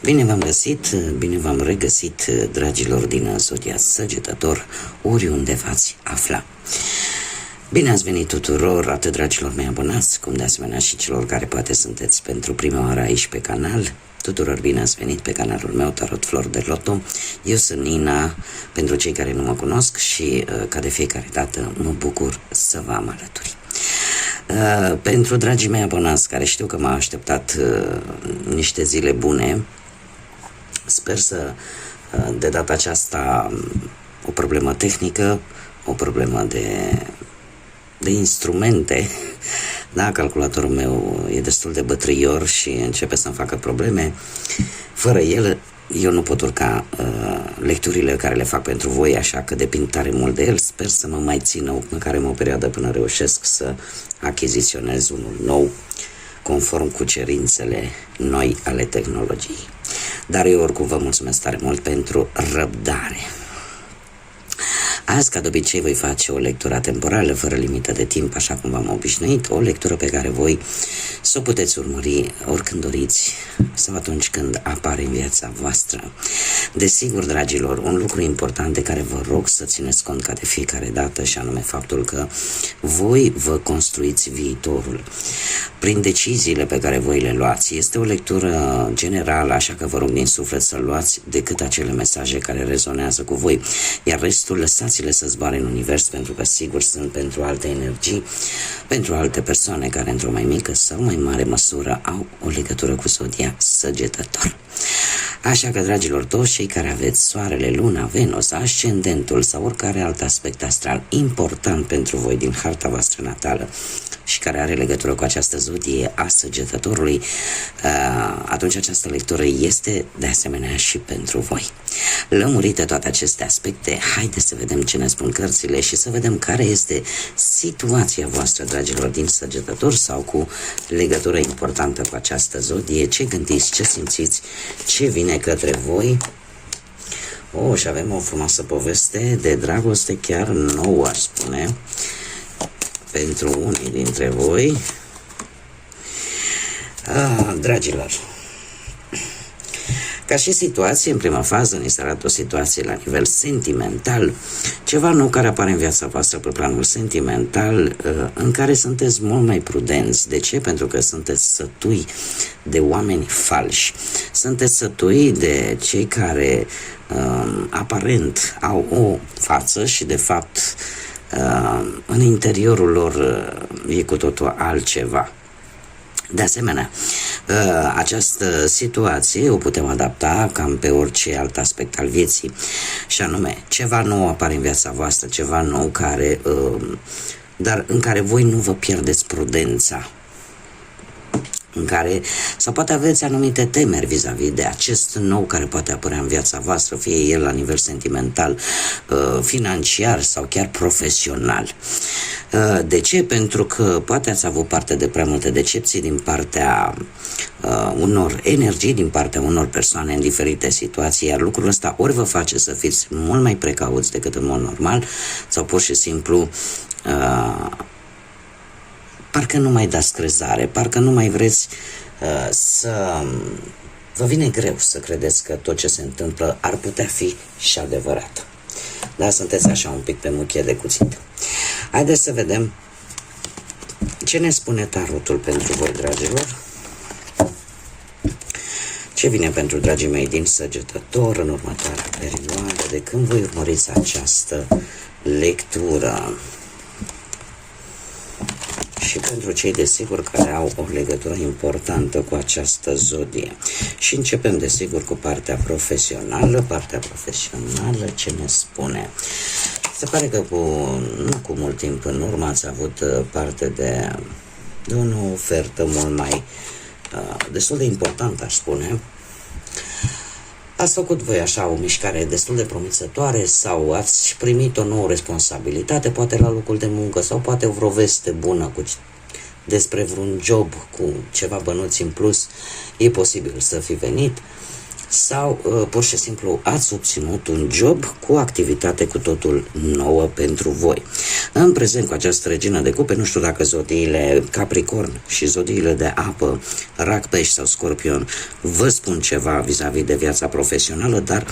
Bine v-am găsit, bine v-am regăsit, dragilor din Zodia Săgetător, oriunde v-ați afla. Bine ați venit tuturor, atât dragilor mei abonați, cum de asemenea și celor care poate sunteți pentru prima oară aici pe canal. Tuturor bine ați venit pe canalul meu Tarot Flori de Loto. Eu sunt Nina, pentru cei care nu mă cunosc și ca de fiecare dată mă bucur să vă am alături. Pentru dragii mei abonați care știu că m-au așteptat niște zile bune, sper să de data aceasta o problemă tehnică, o problemă de instrumente, da, calculatorul meu e destul de bătrâior și începe să-mi facă probleme. Fără el eu nu pot urca lecturile care le fac pentru voi, așa că depind tare mult de el. Sper să mă mai țină măcar o perioadă până reușesc să achiziționez unul nou, conform cu cerințele noi ale tehnologiei. Dar eu oricum vă mulțumesc tare mult pentru răbdare. Azi, ca de obicei, voi face o lectură temporală, fără limită de timp, așa cum v-am obișnuit, o lectură pe care voi să o puteți urmări oricând doriți sau atunci când apare în viața voastră. Desigur, dragilor, un lucru important de care vă rog să țineți cont ca de fiecare dată, și anume faptul că voi vă construiți viitorul prin deciziile pe care voi le luați. Este o lectură generală, așa că vă rog din suflet să luați decât acele mesaje care rezonează cu voi, iar restul lăsați-le să zboare în univers, pentru că sigur sunt pentru alte energii, pentru alte persoane care într-o mai mică sau mai mare măsură au o legătură cu Zodia Săgetător. Așa că, dragilor, toți cei care aveți soarele, luna, Venus, ascendentul sau oricare alt aspect astral important pentru voi din harta voastră natală și care are legătură cu această zodie a Săgetătorului, atunci această lectură este de asemenea și pentru voi. Lămurite toate aceste aspecte, haideți să vedem ce ne spun cărțile și să vedem care este situația voastră, dragilor, din Săgetător sau cu legătură importantă cu această zodie. Ce gândiți, ce simțiți, ce vine către voi? Și avem o frumoasă poveste de dragoste, chiar nouă, aș spune, pentru unii dintre voi. Dragilor, ca și situație, în prima fază, ni se arată o situație la nivel sentimental, ceva nou care apare în viața voastră pe planul sentimental, în care sunteți mult mai prudenți. De ce? Pentru că sunteți sătui de oameni falși. Sunteți sătui de cei care aparent au o față și de fapt în interiorul lor e cu totul altceva. De asemenea, această situație o putem adapta cam pe orice alt aspect al vieții, și anume, ceva nou apare în viața voastră, ceva nou dar în care voi nu vă pierdeți prudența, în care, sau poate aveți anumite temeri vis-a-vis de acest nou care poate apărea în viața voastră, fie el la nivel sentimental, financiar sau chiar profesional. De ce? Pentru că poate ați avut parte de prea multe decepții din partea unor energii, din partea unor persoane în diferite situații, iar lucrul ăsta ori vă face să fiți mult mai precauți decât în mod normal, sau pur și simplu parcă nu mai dați crezare, parcă nu mai vreți vă vine greu să credeți că tot ce se întâmplă ar putea fi și adevărat. Da, sunteți așa un pic pe muchie de cuțit. Haideți să vedem ce ne spune tarotul pentru voi, dragilor. Ce vine pentru dragii mei din Săgetător în următoarea perioadă, de când voi urmăriți această lectură. Și pentru cei, desigur, care au o legătură importantă cu această zodie. Și începem, desigur, cu partea profesională. Partea profesională, ce ne spune? Se pare că nu cu mult timp în urmă ați avut parte de o ofertă mult mai destul de importantă, aș spune. Ați făcut voi așa o mișcare destul de promițătoare sau ați primit o nouă responsabilitate, poate la locul de muncă, sau poate vreo veste bună despre vreun job cu ceva bănuți în plus, e posibil să fi venit. sau pur și simplu ați obținut un job cu activitate cu totul nouă pentru voi. În prezent, cu această regină de cupe, nu știu dacă zodiile Capricorn și zodiile de apă, Rac, Pești sau Scorpion, vă spun ceva vis-a-vis de viața profesională, dar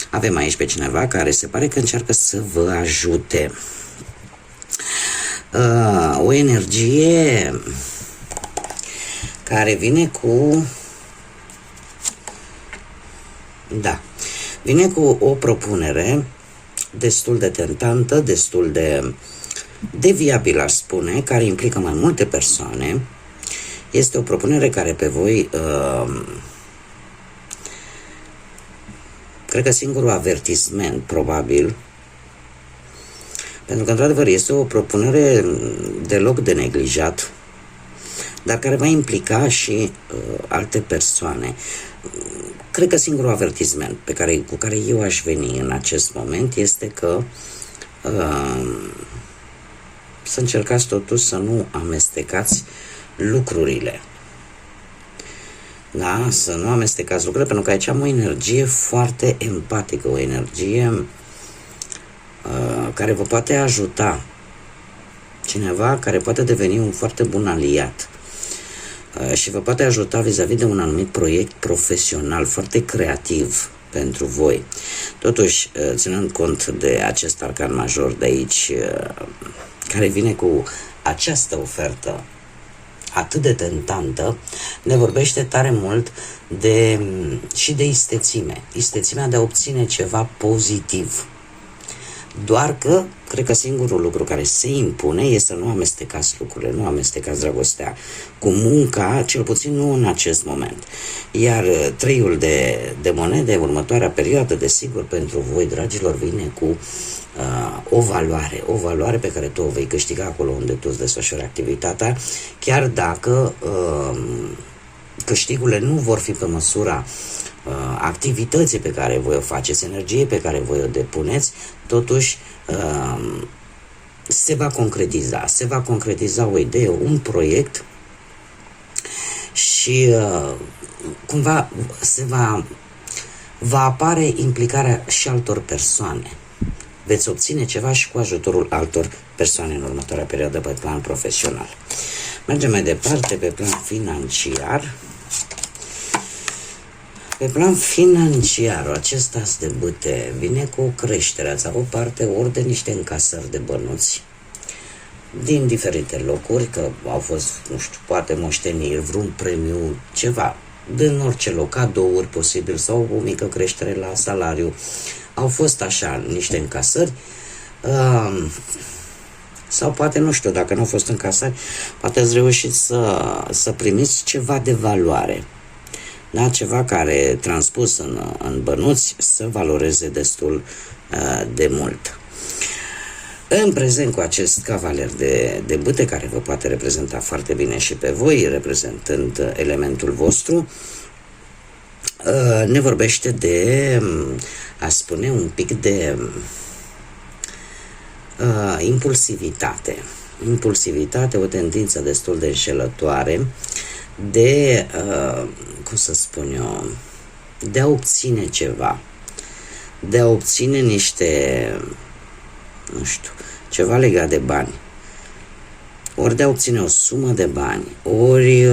avem aici pe cineva care se pare că încearcă să vă ajute. O energie care vine cu... Da, vine cu o propunere destul de tentantă, destul de viabilă, aș spune, care implică mai multe persoane. Este o propunere care pe voi, cred că singurul avertisment, probabil, pentru că, într-adevăr, este o propunere deloc de neglijat, dar care va implica și alte persoane. Cred că singurul avertisment cu care eu aș veni în acest moment este că să încercați totuși să nu amestecați lucrurile. Da? Să nu amestecați lucrurile, pentru că aici am o energie foarte empatică, o energie care vă poate ajuta. Cineva care poate deveni un foarte bun aliat și vă poate ajuta vis-a-vis de un anumit proiect profesional foarte creativ pentru voi. Totuși, ținând cont de acest arcan major de aici, care vine cu această ofertă atât de tentantă, ne vorbește tare mult și de istețime. Istețimea de a obține ceva pozitiv. Doar că, cred că singurul lucru care se impune este să nu amestecați lucrurile, nu amestecați dragostea cu munca, cel puțin nu în acest moment. Iar treiul de monede, următoarea perioadă, desigur, pentru voi, dragilor, vine cu o valoare pe care tu o vei câștiga acolo unde tu îți desfășori activitatea, chiar dacă câștigurile nu vor fi pe măsura activității pe care voi o faceți, energie pe care voi o depuneți, totuși se va concretiza o idee, un proiect și cumva va apare implicarea și altor persoane. Veți obține ceva și cu ajutorul altor persoane în următoarea perioadă pe plan profesional. Mergem mai departe pe plan financiar. Pe plan financiar, acesta de bâte vine cu o creștere. Ați avut parte ori de niște încasări de bănuți din diferite locuri, că au fost, nu știu, poate moșteniri, vreun premiu, ceva, din orice loc, cadouri posibil sau o mică creștere la salariu. Au fost așa niște încasări sau poate, nu știu, dacă nu au fost încasări, poate ați reușit să primiți ceva de valoare. Da? Ceva care, transpus în bănuți, să valoreze destul de mult. În prezent, cu acest cavaler de bâte, care vă poate reprezenta foarte bine și pe voi, reprezentând elementul vostru, ne vorbește de, a spune, un pic de impulsivitate, o tendință destul de înșelătoare de, cum să spun eu, de a obține ceva, de a obține niște, nu știu, ceva legat de bani, ori de a obține o sumă de bani, ori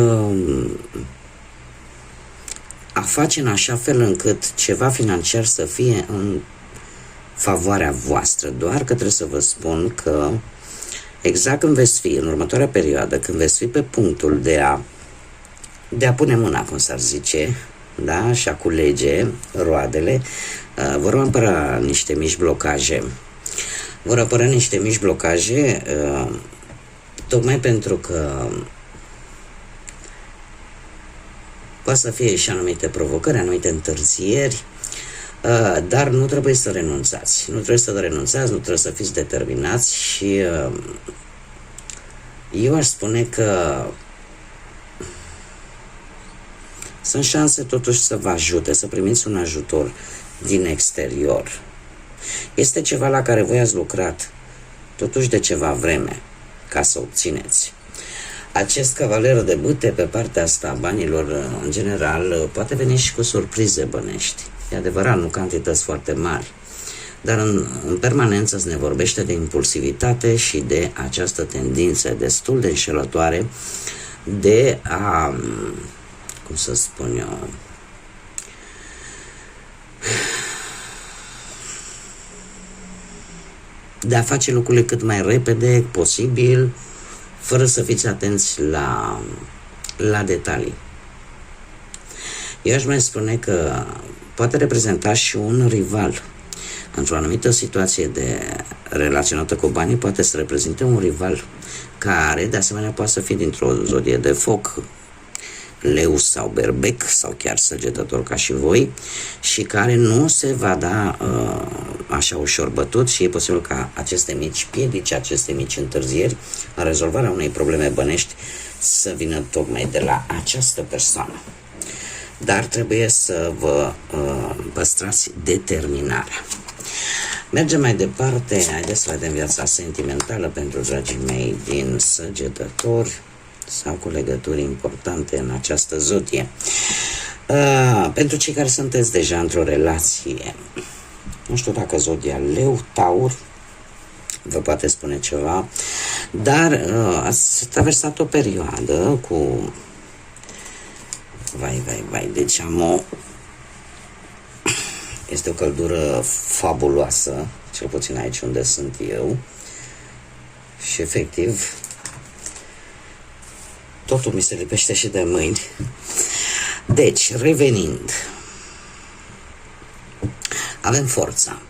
a face în așa fel încât ceva financiar să fie în favoarea voastră. Doar că trebuie să vă spun că exact când veți fi, în următoarea perioadă, când veți fi pe punctul de a pune mâna, cum s-ar zice, da, și a culege roadele, vor apărea niște mici blocaje. Tocmai pentru că poate să fie și anumite provocări, anumite întârzieri, dar nu trebuie să renunțați. Nu trebuie să fiți determinați și eu aș spune că sunt șanse totuși să vă ajute, să primiți un ajutor din exterior. Este ceva la care voi ați lucrat totuși de ceva vreme ca să obțineți. Acest cavaler de bâte pe partea asta a banilor în general poate veni și cu surprize bănești. E adevărat, nu cantități foarte mari, dar în permanență se ne vorbește de impulsivitate și de această tendință destul de înșelătoare de a, cum să spun eu, de a face lucrurile cât mai repede posibil, fără să fiți atenți la detalii. Eu aș mai spune că poate reprezenta și un rival. Într-o anumită situație relaționată cu banii, poate să reprezinte un rival care, de asemenea, poate să fie dintr-o zodie de foc, leu sau berbec, sau chiar săgetător ca și voi, și care nu se va da așa ușor bătut și e posibil ca aceste mici piedici, aceste mici întârzieri în rezolvarea unei probleme bănești să vină tocmai de la această persoană. Dar trebuie să vă păstrați determinarea. Mergem mai departe, haideți să vedem viața sentimentală pentru dragii mei din Săgetători sau cu legături importante în această zodie. Pentru cei care sunteți deja într-o relație, nu știu dacă zodia Leu, Taur vă poate spune ceva, dar ați traversat o perioadă cu vai, deci este o căldură fabuloasă, cel puțin aici unde sunt eu, și efectiv totul mi se lipește și de mâini. Deci, revenind, avem forța,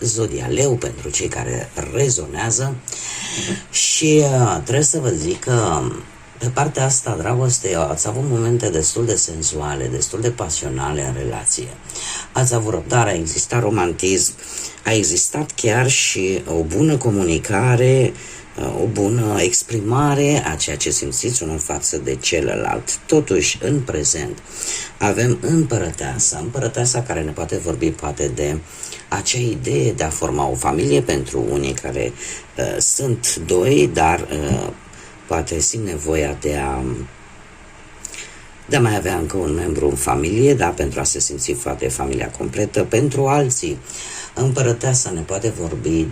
zodia Leu pentru cei care rezonează și trebuie să vă zic că pe partea asta, dragoste, ați avut momente destul de senzuale, destul de pasionale în relație. Ați avut răbdare, a existat romantism, a existat chiar și o bună comunicare, o bună exprimare a ceea ce simțiți unul față de celălalt. Totuși, în prezent, avem împărăteasa care ne poate vorbi poate de acea idee de a forma o familie pentru unii care sunt doi, dar poate simt nevoia de a mai avea încă un membru în familie, da, pentru a se simți foarte familia completă. Pentru alții, împărăteasa ne poate vorbi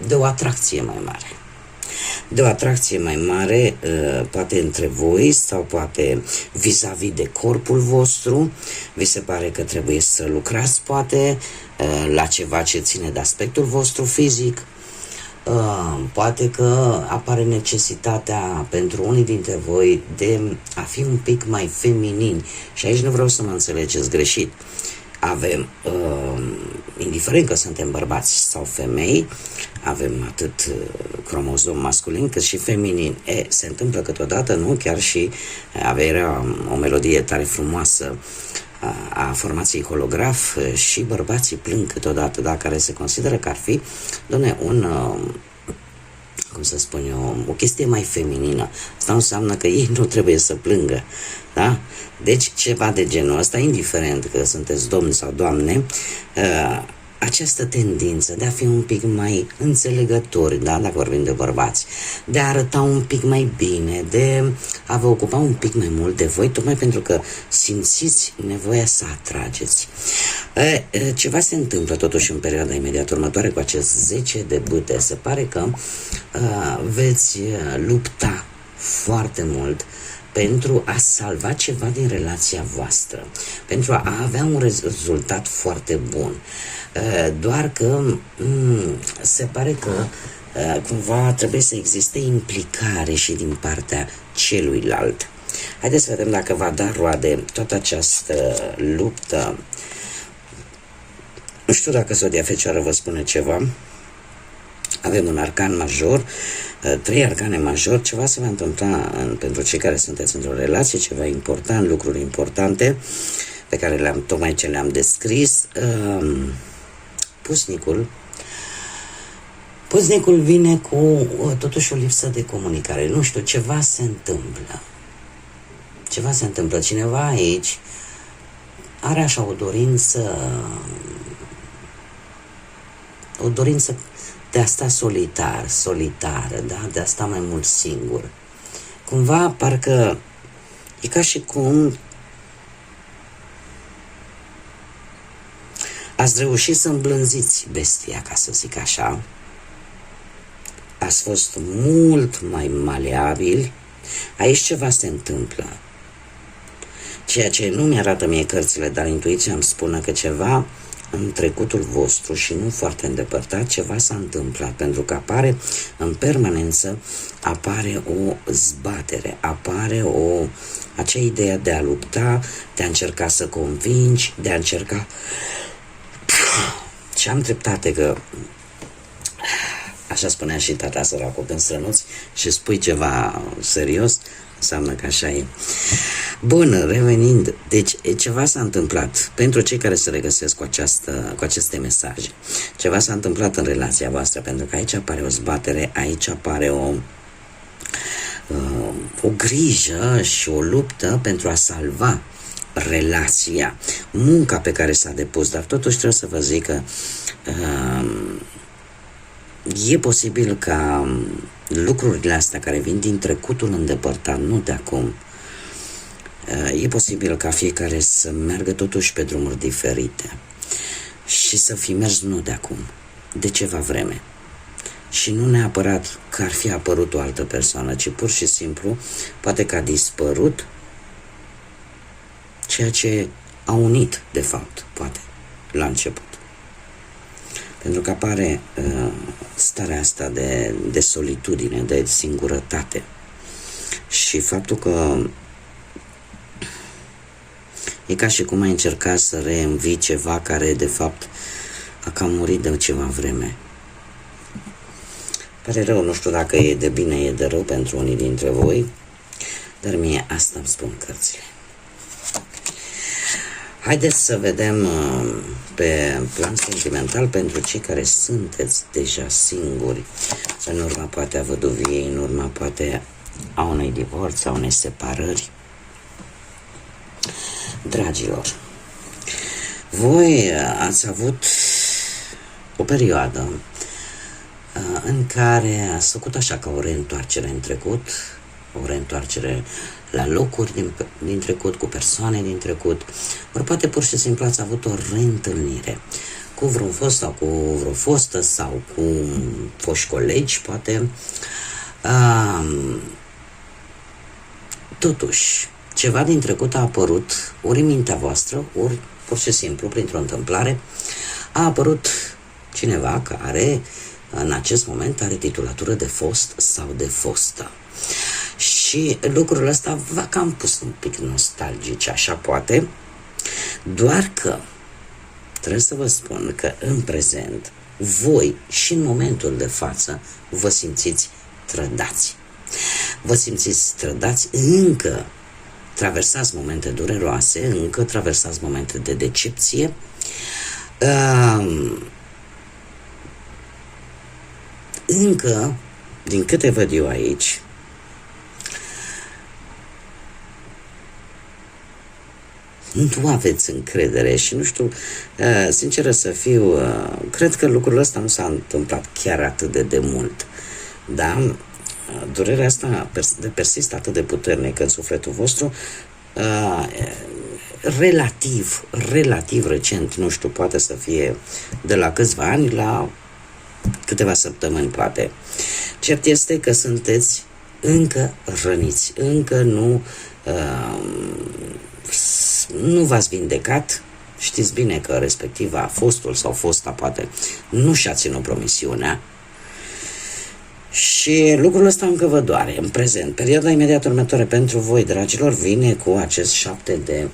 de o atracție mai mare. De o atracție mai mare, poate între voi sau poate vis-a-vis de corpul vostru. Vi se pare că trebuie să lucrați poate la ceva ce ține de aspectul vostru fizic. Poate că apare necesitatea pentru unii dintre voi de a fi un pic mai feminini. Și aici nu vreau să mă înțelegeți greșit. Avem, indiferent că suntem bărbați sau femei, avem atât cromozom masculin cât și feminin. Se întâmplă câteodată, nu? Chiar și avea o melodie tare frumoasă a formației holograf, și bărbații plâng câteodată, da, care se consideră că ar fi, cum să spun eu, o chestie mai feminină. Asta înseamnă că ei nu trebuie să plângă, da? Deci ceva de genul ăsta, indiferent că sunteți domni sau doamne, această tendință de a fi un pic mai înțelegători, da, dacă vorbim de bărbați, de a arăta un pic mai bine, de a vă ocupa un pic mai mult de voi, tocmai pentru că simțiți nevoia să atrageți. Ceva se întâmplă totuși în perioada imediat următoare cu acest 10 de bâte. Se pare că veți lupta foarte mult pentru a salva ceva din relația voastră, pentru a avea un rezultat foarte bun. Doar că se pare că cumva trebuie să existe implicare și din partea celuilalt. Haideți să vedem dacă va da roade toată această luptă. Nu știu dacă zodia Fecioară vă spune ceva. Avem un arcan major, 3 arcane majori, ceva se va întâmpla pentru cei care sunteți într-o relație, ceva important, lucruri importante pe care tocmai ce le-am descris. Pusnicul vine cu totuși o lipsă de comunicare. Nu știu, ceva se întâmplă. Cineva aici are așa o dorință de a sta solitar, da? De a sta mai mult singur. Cumva parcă e ca și cum ați reușit să îmblânziți bestia, ca să zic așa. Ați fost mult mai maleabili. Aici ceva se întâmplă. Ceea ce nu mi-arată mie cărțile, dar intuiția îmi spune că ceva în trecutul vostru și nu foarte îndepărtat, ceva s-a întâmplat, pentru că apare în permanență, apare o zbatere, apare acea idee de a lupta, de a încerca să convingi, de a încerca. Și am dreptate că, așa spunea și tata săracul, când strănuți și spui ceva serios, înseamnă că așa e. Bun, revenind, deci ceva s-a întâmplat pentru cei care se regăsesc cu aceste mesaje. Ceva s-a întâmplat în relația voastră, pentru că aici apare o zbatere, aici apare o grijă și o luptă pentru a salva relația, munca pe care s-a depus, dar totuși trebuie să vă zic că e posibil ca lucrurile astea care vin din trecutul îndepărtat, nu de acum, e posibil ca fiecare să meargă totuși pe drumuri diferite și să fi mers nu de acum, de ceva vreme. Și nu neapărat că ar fi apărut o altă persoană, ci pur și simplu poate că a dispărut ceea ce a unit, de fapt, poate, la început. Pentru că apare starea asta de solitudine, de singurătate. Și faptul că e ca și cum ai încercat să reînvii ceva care, de fapt, a cam murit de ceva vreme. Pare rău, nu știu dacă e de bine, e de rău pentru unii dintre voi, dar mie asta îmi spun cărțile. Haideți să vedem pe plan sentimental pentru cei care sunteți deja singuri, în urma poate a văduviei, în urma poate a unui divorț, a unei separări. Dragilor, voi ați avut o perioadă în care ați făcut așa ca o reîntoarcere în trecut, o reîntoarcere la locuri din trecut, cu persoane din trecut, ori poate pur și simplu ați avut o reîntâlnire cu vreun fost sau cu vreo fostă sau cu foști colegi, poate. Totuși, ceva din trecut a apărut ori în mintea voastră, ori pur și simplu, printr-o întâmplare, a apărut cineva care în acest moment are titulatură de fost sau de fostă. Și lucrul ăsta v-a cam pus un pic nostalgici, așa poate, doar că trebuie să vă spun că în prezent, voi și în momentul de față vă simțiți trădați. Vă simțiți trădați, încă traversați momente dureroase, încă traversați momente de decepție, încă, din câte văd eu aici, nu aveți încredere și nu știu, sinceră să fiu, cred că lucrul ăsta nu s-a întâmplat chiar atât de mult, da? Durerea asta persistă atât de puternic în sufletul vostru, relativ recent, nu știu, poate să fie de la câțiva ani la câteva săptămâni, poate. Cert este că sunteți încă răniți, încă nu v-ați vindecat. Știți bine că respectiva, fostul sau fosta, poate nu și-a ținut promisiunea și lucrul ăsta încă vă doare în prezent. Perioada imediat următoare pentru voi, dragilor, vine cu acest 7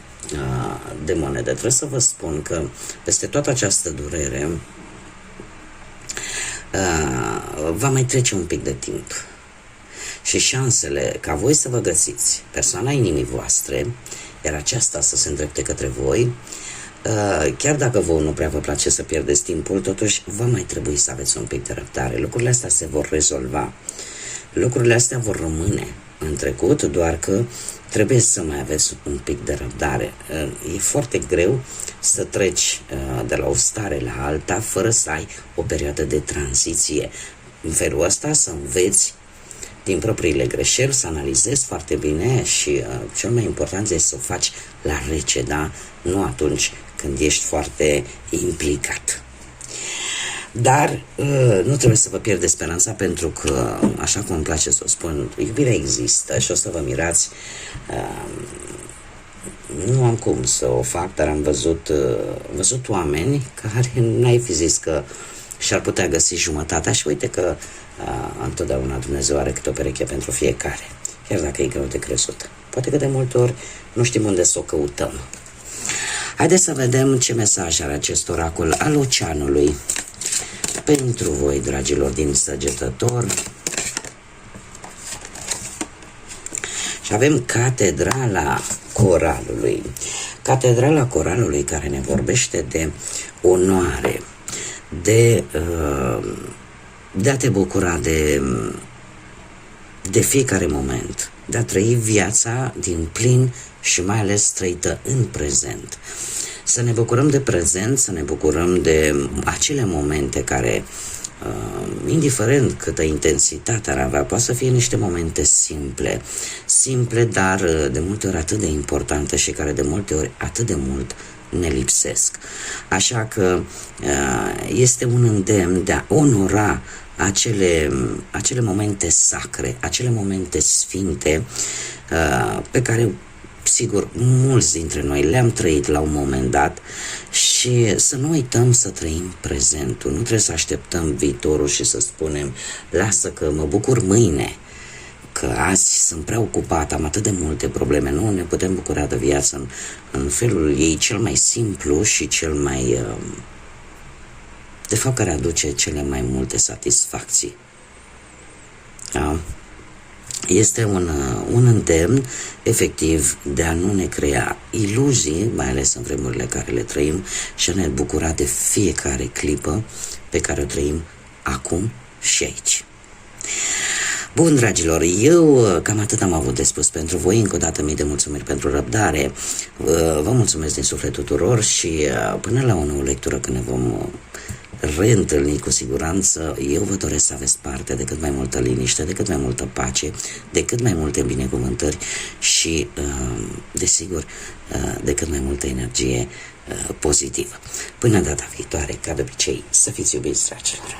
de monede. Trebuie să vă spun că peste toată această durere va mai trece un pic de timp și șansele ca voi să vă găsiți persoana inimii voastre, iar aceasta să se îndrepte către voi, chiar dacă vouă nu prea vă place să pierdeți timpul, totuși va mai trebui să aveți un pic de răbdare. Lucrurile astea se vor rezolva. Lucrurile astea vor rămâne în trecut, doar că trebuie să mai aveți un pic de răbdare. E foarte greu să treci de la o stare la alta fără să ai o perioadă de tranziție. În felul ăsta să înveți din propriile greșeli, să analizezi foarte bine și cel mai important este să o faci la rece, da? Nu atunci când ești foarte implicat. Dar nu trebuie să vă pierdeți speranța, pentru că, așa cum îmi place să o spun, iubirea există și o să vă mirați. Nu am cum să o fac, dar am văzut oameni care n-ai fi zis că și-ar putea găsi jumătatea și uite că întotdeauna Dumnezeu are câte o pereche pentru fiecare, chiar dacă e greu de crezut. Poate că de multe ori nu știm unde să o căutăm. Haideți să vedem ce mesaj are acest oracol al Oceanului pentru voi, dragilor din Săgetător. Și avem Catedrala Coralului. Catedrala Coralului, care ne vorbește de onoare, de a te bucura de fiecare moment, de a trăi viața din plin și mai ales trăită în prezent. Să ne bucurăm de prezent, să ne bucurăm de acele momente care, indiferent câtă intensitate ar avea, poate să fie niște momente simple, dar de multe ori atât de importante și care de multe ori atât de mult ne lipsesc. Așa că este un îndemn de a onora acele momente sacre, acele momente sfinte pe care, sigur, mulți dintre noi le-am trăit la un moment dat și să nu uităm să trăim prezentul. Nu trebuie să așteptăm viitorul și să spunem, lasă că mă bucur mâine, că azi sunt prea ocupat, am atât de multe probleme. Nu, ne putem bucura de viață în felul ei cel mai simplu și cel mai, de fapt, care aduce cele mai multe satisfacții. Da? Este un îndemn, efectiv, de a nu ne crea iluzii, mai ales în vremurile care le trăim, și a ne bucura de fiecare clipă pe care o trăim acum și aici. Bun, dragilor, eu cam atât am avut de spus pentru voi. Încă o dată mii de mulțumiri pentru răbdare. Vă mulțumesc din suflet tuturor și până la o nouă lectură, când ne vom reîntâlni cu siguranță, eu vă doresc să aveți parte de cât mai multă liniște, de cât mai multă pace, de cât mai multe binecuvântări și, desigur, de cât mai multă energie pozitivă. Până data viitoare, ca de obicei, să fiți iubiți, dragilor!